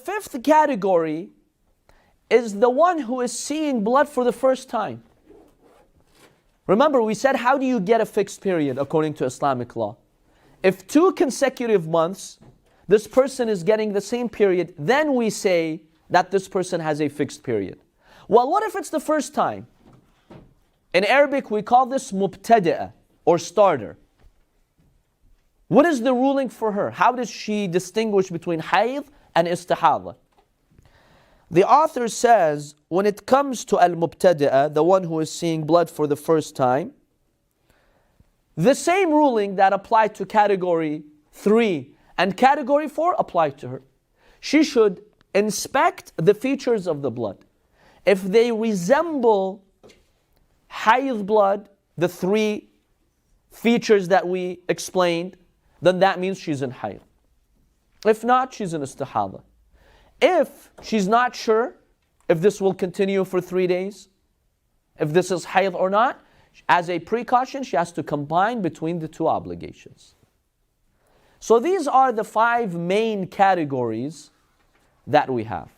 fifth category is the one who is seeing blood for the first time. Remember, we said, how do you get a fixed period according to Islamic law? If 2 consecutive months, this person is getting the same period, then we say that this person has a fixed period. Well, what if it's the first time? In Arabic, we call this mubtadi'ah, or starter. What is the ruling for her? How does she distinguish between haydh and istihada? The author says, when it comes to al-mubtadi'ah, the one who is seeing blood for the first time, the same ruling that applied to category 3 and category 4 applied to her. She should inspect the features of the blood. If they resemble haydh blood, the 3 features that we explained, then that means she's in haydh. If not, she's in istihada. If she's not sure if this will continue for 3 days, if this is haydh or not, as a precaution, she has to combine between the 2 obligations. So these are the 5 main categories that we have.